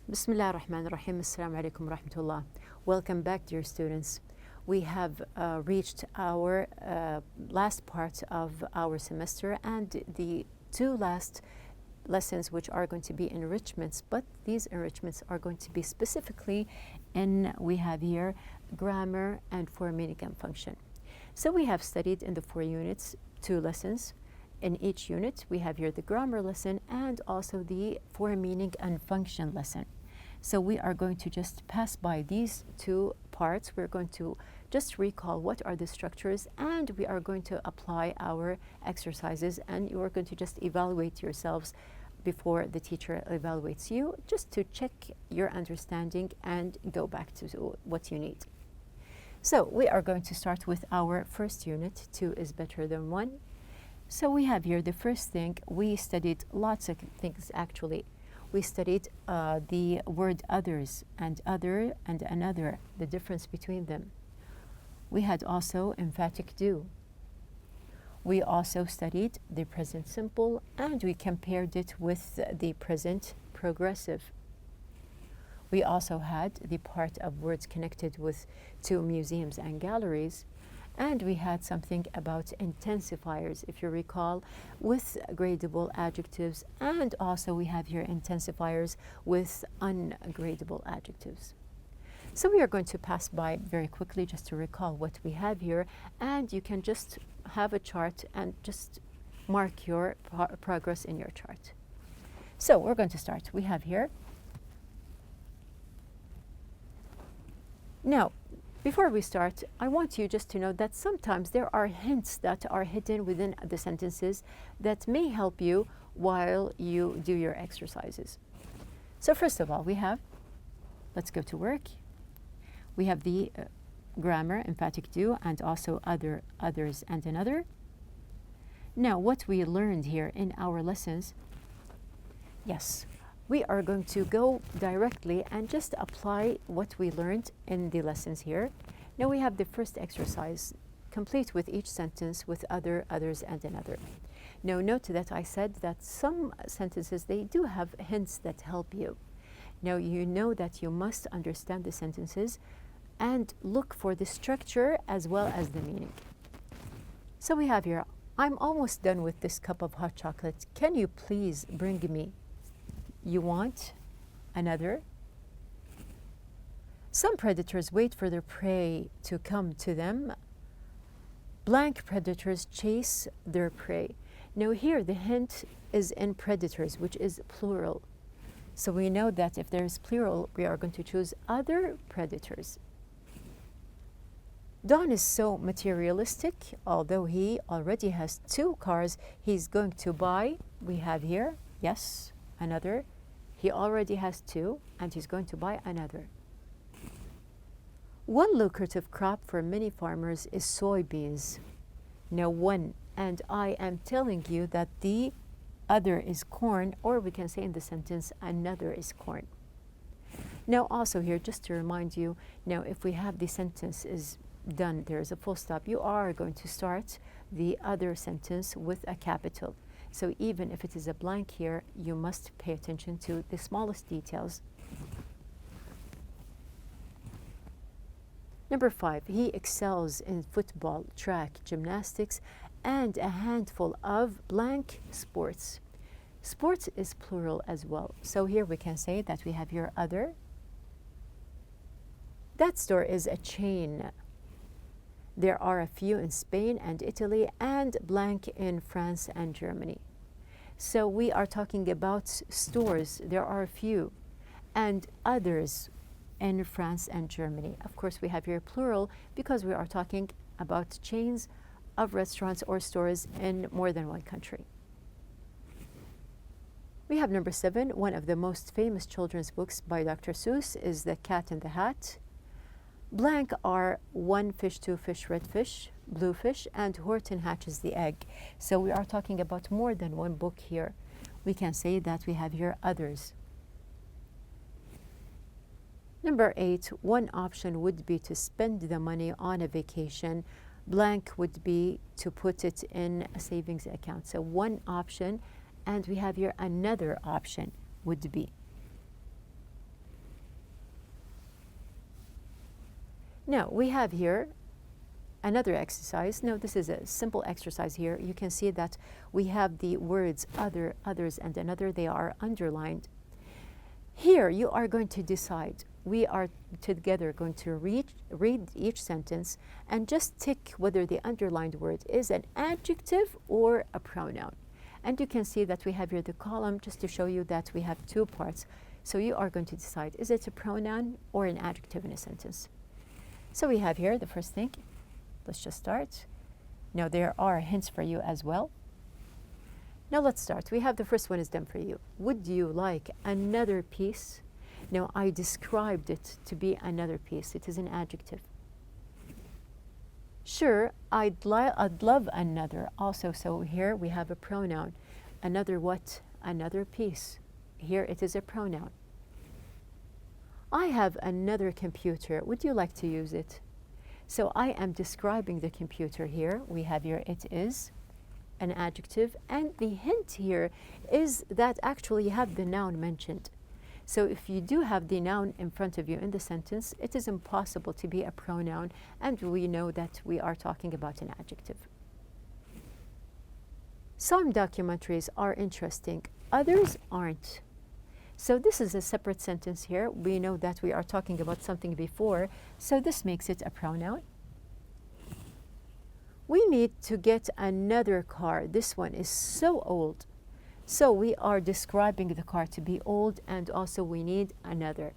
Bismillah ar-Rahman ar-Rahim. Assalamu alaikum rahmatullah. Welcome back, dear students. We have reached our last part of our semester and the two last lessons, which are going to be enrichments, but these enrichments are going to be specifically we have here grammar and form, meaning, and function. So we have studied in the 4 units 2 lessons. In each unit, we have here the grammar lesson and also the form, meaning, and function lesson. So we are going to just pass by these 2 parts. We're going to just recall what are the structures, and we are going to apply our exercises, and you are going to just evaluate yourselves before the teacher evaluates you, just to check your understanding and go back to what you need. So we are going to start with our first unit, 2 is better than 1. So we have here the first thing, we studied lots of things actually. We studied the word others and other and another, the difference between them. We had also emphatic do. We also studied the present simple and we compared it with the present progressive. We also had the part of words connected to museums and galleries. And we had something about intensifiers, if you recall, with gradable adjectives, and also we have here intensifiers with ungradable adjectives. So we are going to pass by very quickly just to recall what we have here, and you can just have a chart and just mark your progress in your chart. So we're going to start. We have here. Now, before we start, I want you just to know that sometimes there are hints that are hidden within the sentences that may help you while you do your exercises. So first of all, we have, let's go to work. We have the grammar, emphatic do, and also others, and another. Now, what we learned here in our lessons, yes, we are going to go directly and just apply what we learned in the lessons here. Now we have the first exercise, complete with each sentence with other, others, and another. Now note that I said that some sentences, they do have hints that help you. Now you know that you must understand the sentences and look for the structure as well as the meaning. So we have here, I'm almost done with this cup of hot chocolate. Can you please bring me? You want another? Some predators wait for their prey to come to them. Blank predators chase their prey. Now here the hint is in predators, which is plural. So we know that if there is plural, we are going to choose other predators. Don is so materialistic, although he already has 2 cars he's going to buy. We have here, yes, another. He already has 2 and he's going to buy another. One lucrative crop for many farmers is soybeans. Now one, and I am telling you that the other is corn, or we can say in the sentence, another is corn. Now also here, just to remind you, now if we have the sentence is done, there is a full stop, you are going to start the other sentence with a capital. So even if it is a blank here, you must pay attention to the smallest details. Number 5, he excels in football, track, gymnastics, and a handful of blank sports. Sports is plural as well. So here we can say that we have your other. That store is a chain. There are a few in Spain and Italy and blank in France and Germany. So we are talking about stores. There are a few and others in France and Germany. Of course, we have here plural because we are talking about chains of restaurants or stores in more than one country. We have number 7. One of the most famous children's books by Dr. Seuss is The Cat in the Hat. Blank are 1 fish, 2 fish, red fish, blue fish, and Horton hatches the egg. So we are talking about more than one book here. We can say that we have here others. Number 8, one option would be to spend the money on a vacation. Blank would be to put it in a savings account. So one option, and we have here another option would be. Now, we have here another exercise. No, this is a simple exercise here. You can see that we have the words other, others, and another. They are underlined. Here, you are going to decide. We are together going to read each sentence and just tick whether the underlined word is an adjective or a pronoun. And you can see that we have here the column just to show you that we have two parts. So you are going to decide, is it a pronoun or an adjective in a sentence? So we have here the first thing. Let's just start. Now there are hints for you as well. Now let's start. We have the first one is done for you. Would you like another piece? Now I described it to be another piece. It is an adjective. Sure, I'd love another also. So here we have a pronoun. Another what? Another piece. Here it is a pronoun. I have another computer. Would you like to use it? So I am describing the computer here. We have here it is an adjective. And the hint here is that actually you have the noun mentioned. So if you do have the noun in front of you in the sentence, it is impossible to be a pronoun, and we know that we are talking about an adjective. Some documentaries are interesting, others aren't. So this is a separate sentence here. We know that we are talking about something before, so this makes it a pronoun. We need to get another car. This one is so old. So we are describing the car to be old, and also we need another.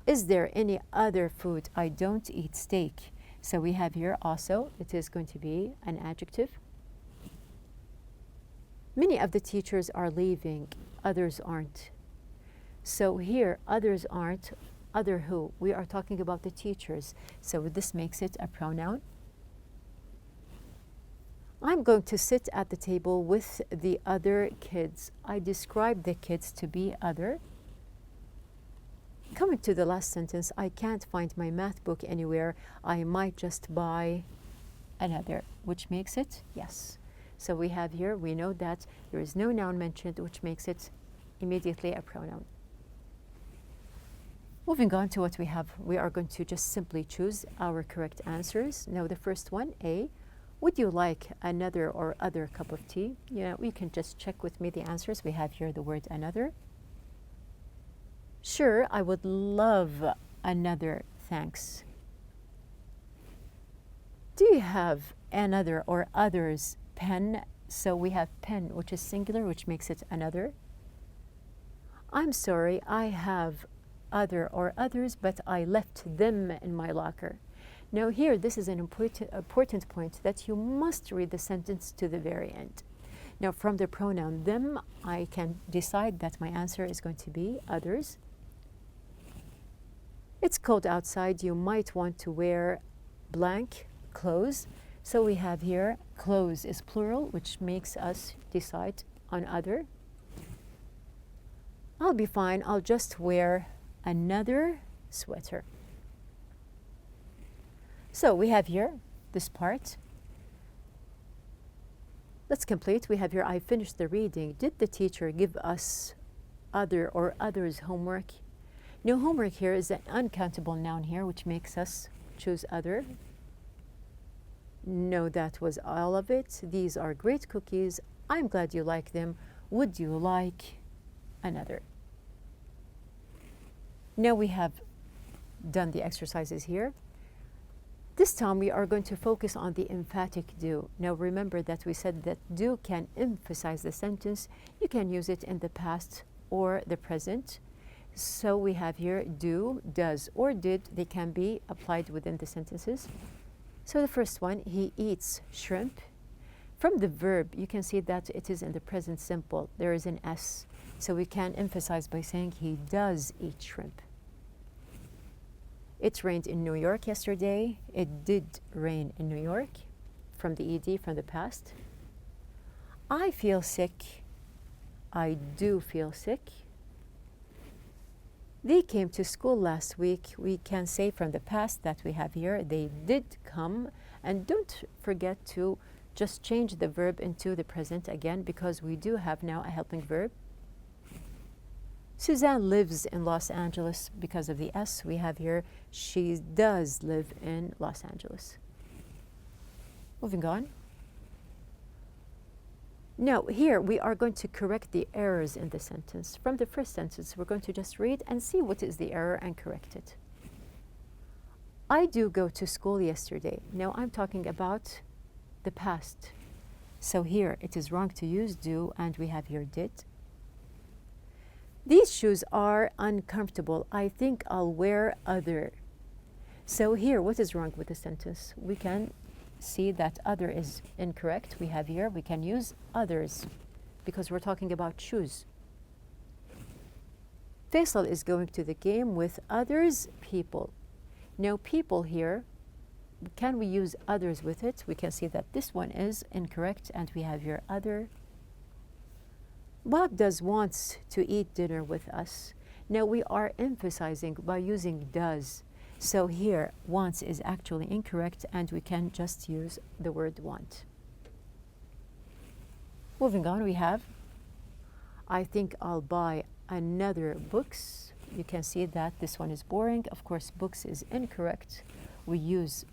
Is there any other food? I don't eat steak. So we have here also, it is going to be an adjective. Many of the teachers are leaving, others aren't. So here, others aren't, other who? We are talking about the teachers. So this makes it a pronoun. I'm going to sit at the table with the other kids. I describe the kids to be other. Coming to the last sentence, I can't find my math book anywhere. I might just buy another, which makes it yes. So we have here, we know that there is no noun mentioned, which makes it immediately a pronoun. Moving on to what we have, we are going to just simply choose our correct answers. Now the first one, A. Would you like another or other cup of tea? Yeah, you can just check with me the answers. We have here the word another. Sure, I would love another, thanks. Do you have another or others pen? So we have pen, which is singular, which makes it another. I'm sorry, I have other or others, but I left them in my locker. Now here, this is an important point that you must read the sentence to the very end. Now from the pronoun them, I can decide that my answer is going to be others. It's cold outside, you might want to wear blank clothes. So we have here clothes is plural, which makes us decide on other. I'll be fine, I'll just wear another sweater. So we have here this part. Let's complete. We have here, I finished the reading. Did the teacher give us other or others homework? No, homework here is an uncountable noun here, which makes us choose other. No, that was all of it. These are great cookies. I'm glad you like them. Would you like another? Now we have done the exercises here. This time we are going to focus on the emphatic do. Now remember that we said that do can emphasize the sentence. You can use it in the past or the present. So we have here do, does, or did. They can be applied within the sentences. So the first one, he eats shrimp. From the verb, you can see that it is in the present simple. There is an S. So we can emphasize by saying he does eat shrimp. It rained in New York yesterday. It did rain in New York. From the ED, from the past. I feel sick. I do feel sick. They came to school last week. We can say from the past that we have here, they did come. And don't forget to just change the verb into the present again, because we do have now a helping verb. Suzanne lives in Los Angeles. Because of the S, we have here, she does live in Los Angeles. Moving on. Now, here we are going to correct the errors in the sentence. From the first sentence, we're going to just read and see what is the error and correct it. I do go to school yesterday. Now, I'm talking about the past. So here, it is wrong to use do, and we have here did. These shoes are uncomfortable. I think I'll wear other. So here, what is wrong with the sentence? We can see that other is incorrect. We have here, we can use others because we're talking about shoes. Faisal is going to the game with others people. Now people here, can we use others with it? We can see that this one is incorrect and we have here other. Bob wants to eat dinner with us. Now we are emphasizing by using does. So here, wants is actually incorrect and we can just use the word want. Moving on, we have, I think I'll buy another books. You can see that this one is boring. Of course, books is incorrect. We use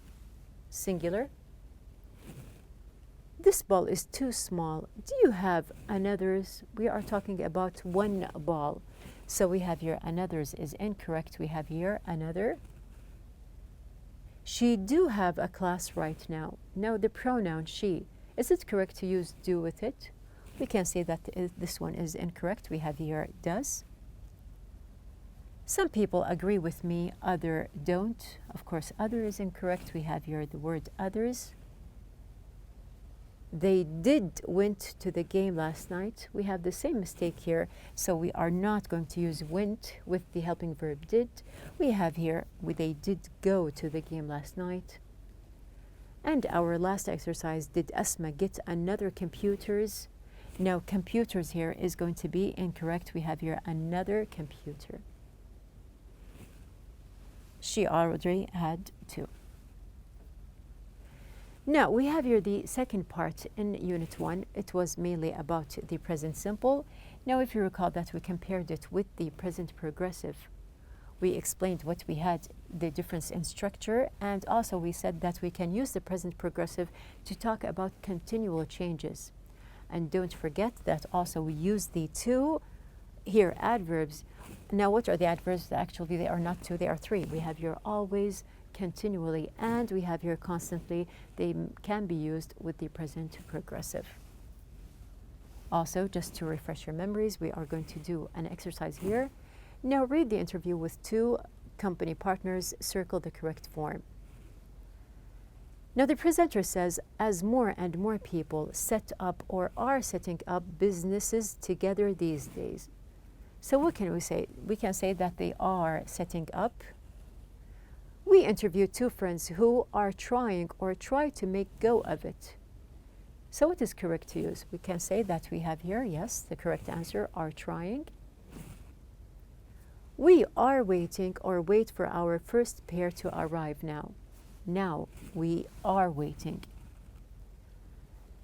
singular. This ball is too small. Do you have another's? We are talking about one ball. So we have here another's is incorrect. We have here another. She do have a class right now. Now the pronoun she. Is it correct to use do with it? We can say that this one is incorrect. We have here does. Some people agree with me, other don't. Of course, other is incorrect. We have here the word others. They did went to the game last night. We have the same mistake here, so we are not going to use went with the helping verb did. We have here, they did go to the game last night. And our last exercise, did Asma get another computers? Now, computers here is going to be incorrect. We have here another computer. She already had two. Now, we have here the second part in Unit 1. It was mainly about the present simple. Now, if you recall that we compared it with the present progressive, we explained what we had, the difference in structure, and also we said that we can use the present progressive to talk about continual changes. And don't forget that also we use the two here adverbs. Now, what are the adverbs? Actually, they are not two, they are three. We have here always, continually, and we have here constantly. They can be used with the present progressive. Also, just to refresh your memories, we are going to do an exercise here. Now read the interview with two company partners, circle the correct form. Now the presenter says, as more and more people set up or are setting up businesses together these days. So what can we say? We can say that they are setting up. We interviewed two friends who are trying or try to make go of it. So what is correct to use? We can say that we have here, yes, the correct answer, are trying. We are waiting or wait for our first pair to arrive now. Now we are waiting.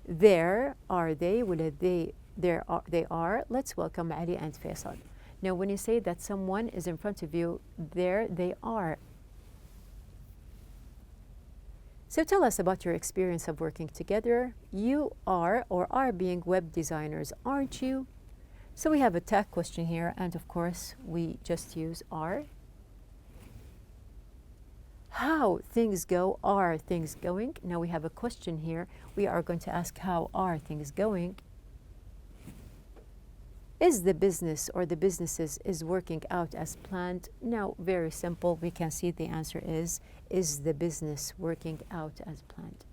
There are they, they are. Let's welcome Ali and Faisal. Now when you say that someone is in front of you, there they are. So tell us about your experience of working together. You are or are being web designers, aren't you? So we have a tag question here, and of course we just use are. How things go, are things going? Now we have a question here. We are going to ask how are things going? Is the business or the businesses is working out as planned? Now, very simple. We can see the answer is the business working out as planned?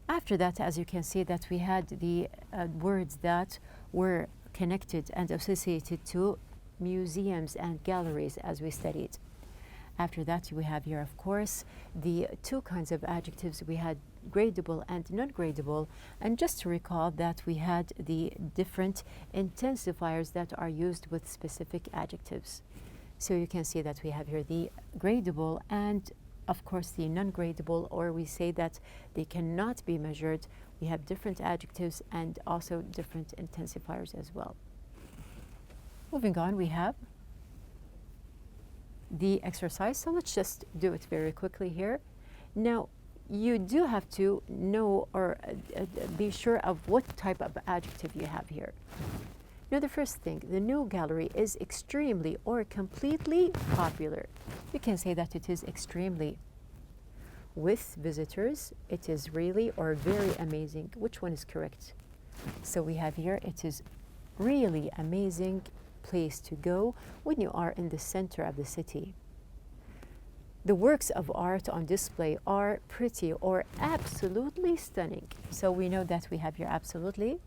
After that, as you can see, that we had the words that were connected and associated to museums and galleries as we studied. After that, we have here, of course, the two kinds of adjectives. We had gradable and non-gradable. And just to recall that we had the different intensifiers that are used with specific adjectives. So you can see that we have here the gradable and, of course, the non-gradable, or we say that they cannot be measured. We have different adjectives and also different intensifiers as well. Moving on, we have the exercise. So let's just do it very quickly here. Now, you do have to know or be sure of what type of adjective you have here. Now, the first thing, the new gallery is extremely or completely popular. We can say that it is extremely. With visitors, it is really or very amazing. Which one is correct? So we have here, it is really amazing place to go when you are in the center of the city. The works of art on display are pretty or absolutely stunning. So we know that we have here absolutely.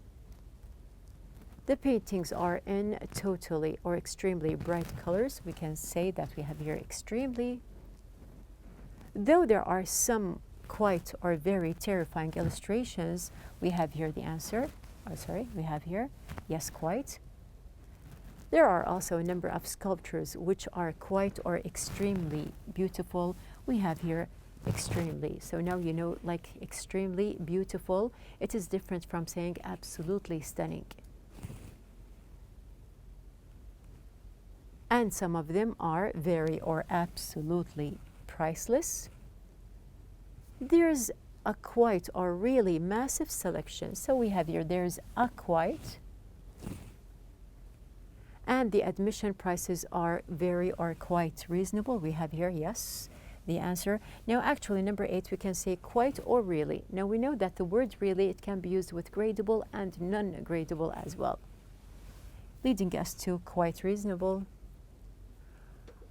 The paintings are in totally or extremely bright colors. We can say that we have here extremely. Though there are some quite or very terrifying illustrations, we have here the answer. We have here, yes, quite. There are also a number of sculptures which are quite or extremely beautiful. We have here extremely. So now you know, like extremely beautiful, it is different from saying absolutely stunning. And some of them are very or absolutely priceless. There's a quite or really massive selection. So we have here, there's a quite. And the admission prices are very or quite reasonable. We have here, yes, the answer. Now, actually, number 8, we can say quite or really. Now, we know that the word really, it can be used with gradable and non-gradable as well, leading us to quite reasonable.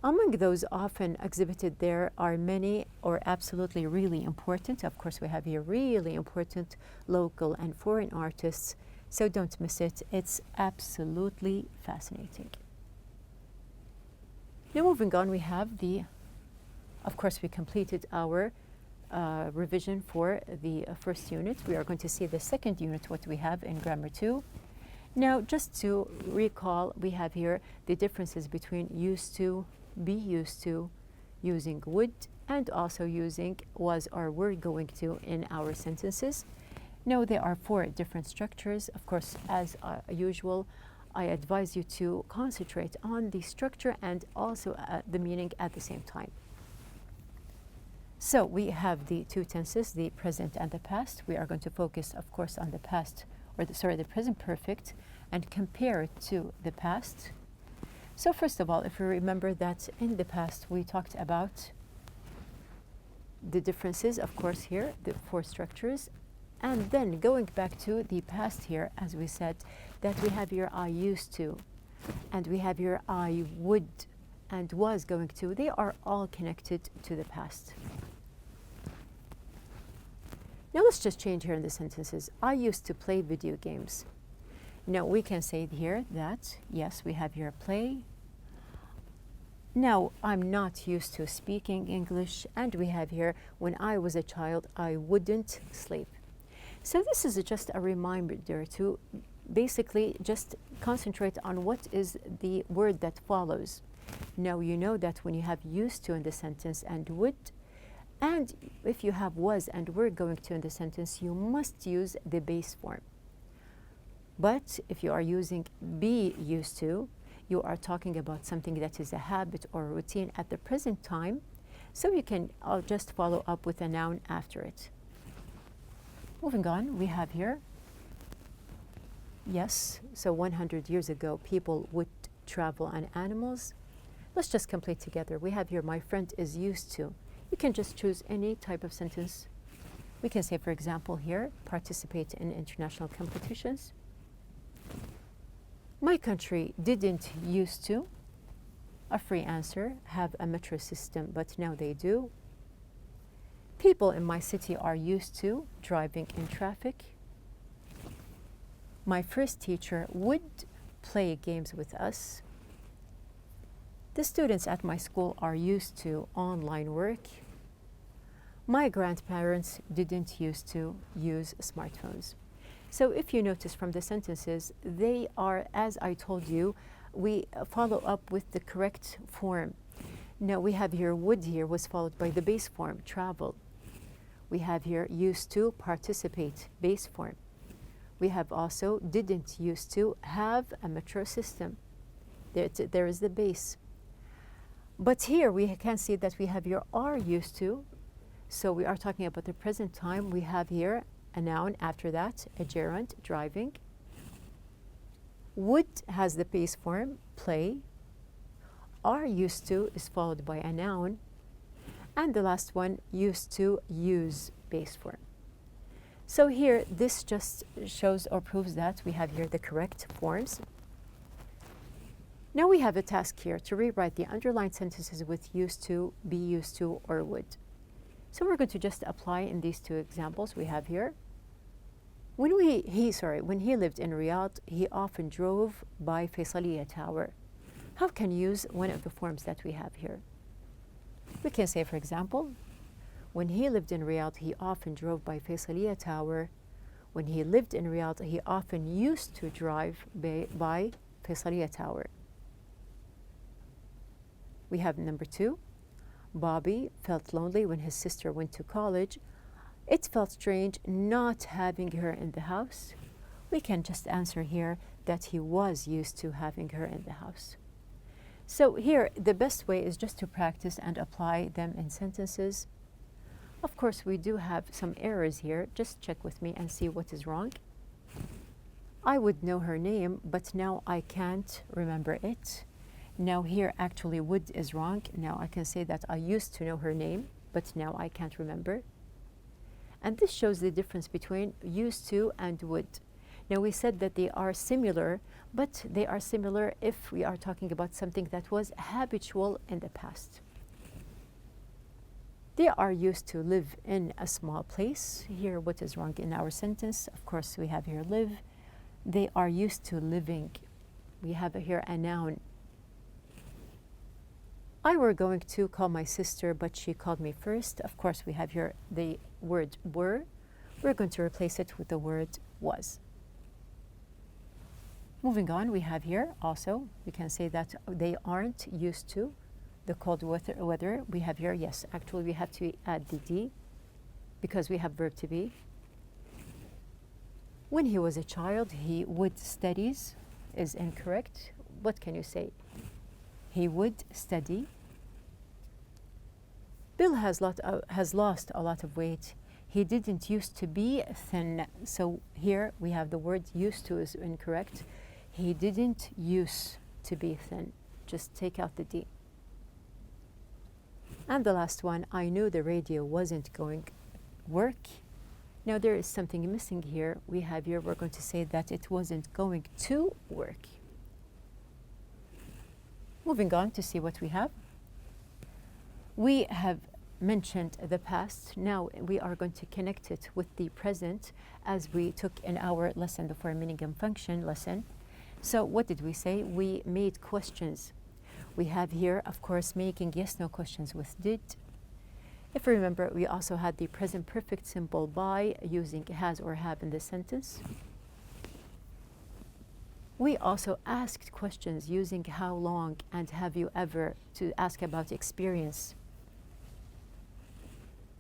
Among those often exhibited there are many or absolutely really important. Of course, we have here really important local and foreign artists. So don't miss it. It's absolutely fascinating. Now moving on, we have of course, we completed our revision for the first unit. We are going to see the second unit, what we have in Grammar 2. Now, just to recall, we have here the differences between used to, be used to, using would, and also using was or were going to in our sentences. Now, there are 4 different structures. Of course, as usual, I advise you to concentrate on the structure and also the meaning at the same time. So we have the 2 tenses, the present and the past. We are going to focus, of course, on the past, or the present perfect, and compare it to the past. So first of all, if you remember that in the past we talked about the differences, of course, here, the 4 structures. And then going back to the past here, as we said, that we have here I used to, and we have here I would and was going to. They are all connected to the past. Now let's just change here in the sentences. I used to play video games. Now we can say here that, yes, we have here play. Now, I'm not used to speaking English, and we have here, when I was a child, I wouldn't sleep. So this is just a reminder to basically just concentrate on what is the word that follows. Now, you know that when you have used to in the sentence and would, and if you have was and were going to in the sentence, you must use the base form. But if you are using be used to, you are talking about something that is a habit or routine at the present time, so you can just follow up with a noun after it. Moving on, we have here, yes, so 100 years ago, people would travel on animals. Let's just complete together. We have here, my friend is used to. You can just choose any type of sentence. We can say, for example, here, participate in international competitions. My country didn't used to, a free answer, have a metro system, but now they do. People in my city are used to driving in traffic. My first teacher would play games with us. The students at my school are used to online work. My grandparents didn't used to use smartphones. So if you notice from the sentences, they are, as I told you, we follow up with the correct form. Now we have here would here was followed by the base form, travel. We have here used to, participate, base form. We have also didn't used to have a metro system. There is the base. But here we can see that we have here are used to. So we are talking about the present time. We have here a noun, after that a gerund, driving. Would has the base form, play. Are used to is followed by a noun. And the last one, used to, use, base form. So here, this just shows or proves that we have here the correct forms. Now we have a task here to rewrite the underlined sentences with used to, be used to, or would. So we're going to just apply in these two examples we have here. When he lived in Riyadh, he often drove by Faisaliya Tower. How can you use one of the forms that we have here? We can say, for example, when he lived in Riyadh, he often drove by Faisaliya Tower. When he lived in Riyadh, he often used to drive by Faisaliya Tower. We have number 2. Bobby felt lonely when his sister went to college. It felt strange not having her in the house. We can just answer here that he was used to having her in the house. So here, the best way is just to practice and apply them in sentences. Of course, we do have some errors here. Just check with me and see what is wrong. I would know her name, but now I can't remember it. Now here, actually, would is wrong. Now I can say that I used to know her name, but now I can't remember. And this shows the difference between used to and would. Now we said that they are similar, but they are similar if we are talking about something that was habitual in the past. They are used to live in a small place. Here, what is wrong in our sentence? Of course, we have here live. They are used to living. We have here a noun. I were going to call my sister, but she called me first. Of course, we have here the word were. We're going to replace it with the word was. Moving on, we have here also, we can say that they aren't used to the cold weather. We have here, yes, actually we have to add the D because we have verb to be. When he was a child, he would studies is incorrect. What can you say? He would study. Bill has lost a lot of weight. He didn't used to be thin. So here we have the word used to is incorrect. He didn't used to be thin. Just take out the D. And the last one, I knew the radio wasn't going to work. Now there is something missing here. We have here, we're going to say that it wasn't going to work. Moving on to see what we have. We have mentioned the past. Now we are going to connect it with the present as we took in our lesson, the form, meaning, and function lesson. So what did we say? We made questions. We have here, of course, making yes-no questions with did. If you remember, we also had the present perfect simple by using has or have in the sentence. We also asked questions using how long and have you ever to ask about experience.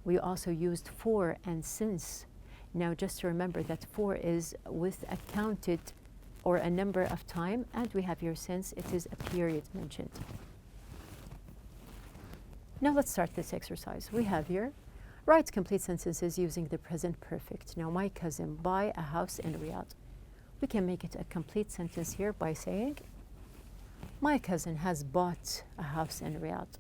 We also used for and since. Now just to remember that for is with a counted or a number of time, and we have here since, it is a period mentioned. Now let's start this exercise. We have here, write complete sentences using the present perfect. Now my cousin buy a house in Riyadh. We can make it a complete sentence here by saying, my cousin has bought a house in Riyadh.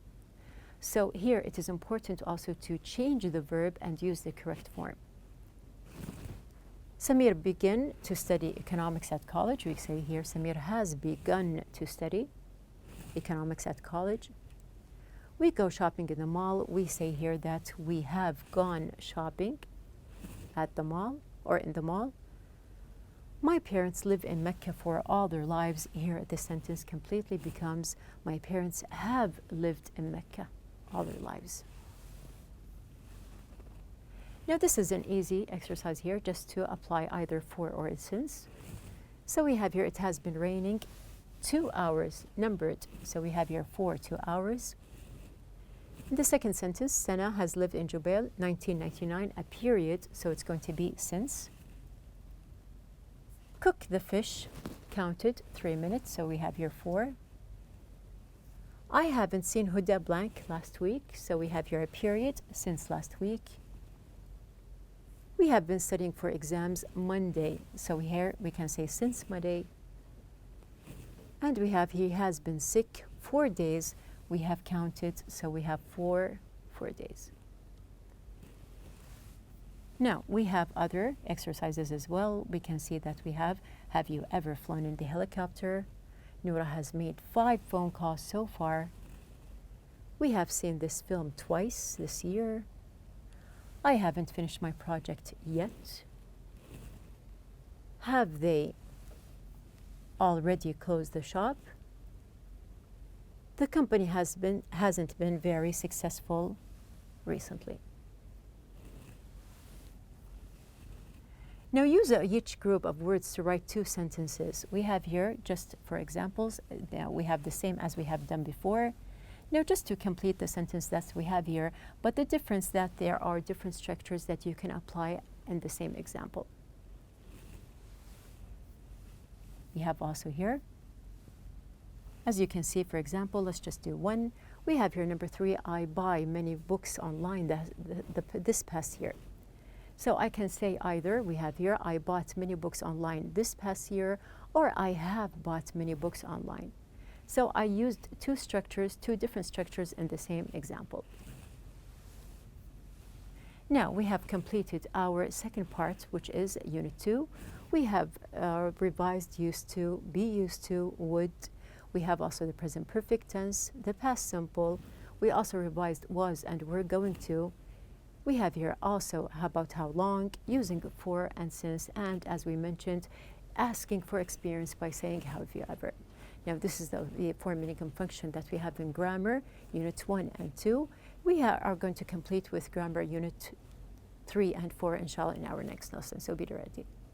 So here it is important also to change the verb and use the correct form. Samir began to study economics at college. We say here, Samir has begun to study economics at college. We go shopping in the mall. We say here that we have gone shopping at the mall or in the mall. My parents live in Mecca for all their lives. Here the sentence completely becomes, my parents have lived in Mecca all their lives. Now this is an easy exercise here just to apply either for or since. So we have here, it has been raining 2 hours, numbered. So we have here for 2 hours. In the second sentence, Sana has lived in Jubail 1999, a period, so it's going to be since. Cook the fish, counted 3 minutes, so we have here 4. I haven't seen Huda blank last week, so we have here a period since last week. We have been studying for exams Monday, so here we can say since Monday. And we have he has been sick 4 days. We have counted, so we have four days. Now, we have other exercises as well. We can see that we have you ever flown in the helicopter? Noura has made 5 phone calls so far. We have seen this film twice this year. I haven't finished my project yet. Have they already closed the shop? The company hasn't been very successful recently. Now use each group of words to write 2 sentences. We have here, just for examples, now we have the same as we have done before. Now just to complete the sentence that we have here, but the difference that there are different structures that you can apply in the same example. We have also here, as you can see, for example, let's just do one. We have here number 3, I buy many books online this past year. So I can say either, we have here, I bought many books online this past year, or I have bought many books online. So I used 2 different structures in the same example. Now we have completed our second part, which is Unit 2. We have revised used to, be used to, would. We have also the present perfect tense, the past simple. We also revised was and were going to. We have here also about how long, using for and since, and as we mentioned, asking for experience by saying have you ever. Now this is the form meaning function that we have in grammar, units 1 and 2. We are going to complete with grammar unit 3 and 4, inshallah, in our next lesson, so be ready.